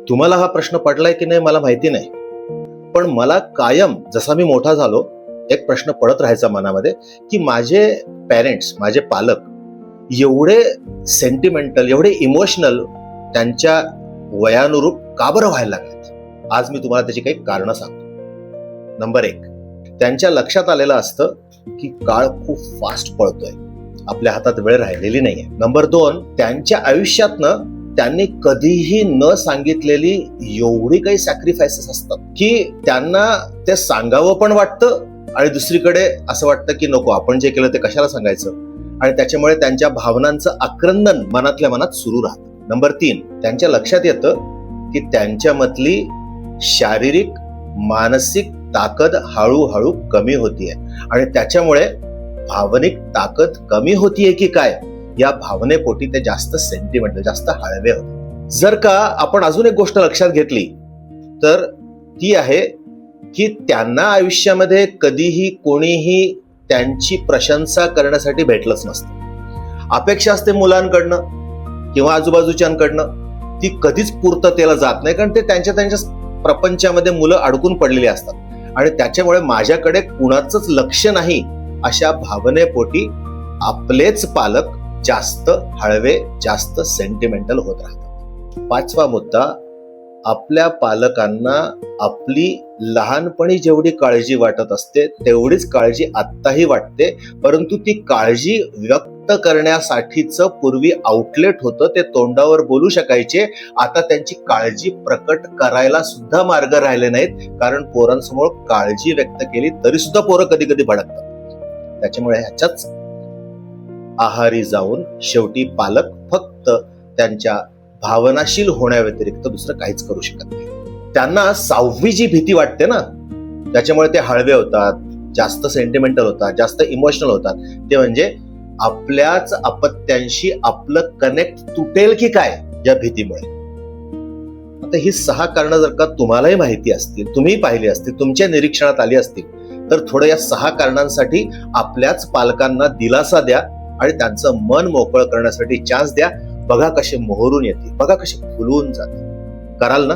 तुम्हाला हा प्रश्न पडलाय की नाही मला माहिती नाही, पण मला कायम जसा मी मोठा झालो एक प्रश्न पडत राहायचा मनामध्ये की माझे पेरेंट्स, माझे पालक एवढे सेंटिमेंटल, एवढे इमोशनल त्यांच्या वयानुरूप का बरं व्हायला लागलेत. आज मी तुम्हाला त्याची काही कारणं सांगतो. नंबर 1, त्यांच्या लक्षात आलेलं असतं की काळ खूप फास्ट पळतोय, आपल्या हातात वेळ राहिलेली नाहीये. नंबर 2, त्यांच्या आयुष्यातनं त्यांनी कधीही न सांगितलेली एवढी काही सॅक्रिफायसेस असतात की त्यांना ते सांगावं पण वाटतं आणि दुसरीकडे असं वाटतं की नको, आपण जे केलं ते कशाला सांगायचं, आणि त्याच्यामुळे त्यांच्या भावनांचं आक्रंदन मनातल्या मनात सुरू राहतं. नंबर 3, त्यांच्या लक्षात येतं की त्यांच्यामधली शारीरिक, मानसिक ताकद हळूहळू कमी होतीये आणि त्याच्यामुळे भावनिक ताकद कमी होतीये की काय, या भावनेपोटी ते जास्त सेंटिमेंटल, जास्त हळवे होते. जर का आपण अजून एक गोष्ट लक्षात घेतली तर ती आहे की त्यांना आयुष्यामध्ये कधीही कोणीही त्यांची प्रशंसा करण्यासाठी भेटलंच नसतं. अपेक्षा असते मुलांकडनं किंवा आजूबाजूच्यांकडनं, ती कधीच पूर्ततेला जात नाही, कारण ते त्यांच्या प्रपंचामध्ये मुलं अडकून पडलेली असतात आणि त्याच्यामुळे माझ्याकडे कुणाचंच लक्ष नाही अशा भावनेपोटी आपलेच पालक जास्त हळवे, जास्त सेंटिमेंटल होत राहतात. 5वा मुद्दा, आपल्या पालकांना आपली लहानपणी जेवढी काळजी वाटत असते तेवढीच काळजी आत्ताही वाटते, परंतु ती काळजी व्यक्त करण्यासाठीचं पूर्वी आउटलेट होतं, ते तोंडावर बोलू शकायचे. आता त्यांची काळजी प्रकट करायला सुद्धा मार्ग राहिले नाहीत, कारण पोरांसमोर काळजी व्यक्त केली तरी सुद्धा पोरं कधी कधी भडकतात. त्याच्यामुळे ह्याच्याच आहारी जाऊन शेवटी पालक फक्त त्यांच्या भावनाशील होण्याव्यतिरिक्त दुसरं काहीच करू शकत नाही. त्यांना 6वी जी भीती वाटते ना, त्याच्यामुळे ते हळवे होतात, जास्त सेंटिमेंटल होतात, जास्त इमोशनल होतात, ते म्हणजे आपल्याच अपत्यांशी आपलं कनेक्ट तुटेल की काय या भीतीमुळे. आता ही 6 कारणं जर का तुम्हालाही माहिती असतील, तुम्ही पाहिली असतील, तुमच्या निरीक्षणात आली असतील, तर थोडं या 6 कारणांसाठी आपल्याच पालकांना दिलासा द्या आणि त्यांचं मन मोकळं करण्यासाठी चान्स द्या. बघा कसे मोहरून येतील, बघा कसे फुलवून जातील. कराल ना?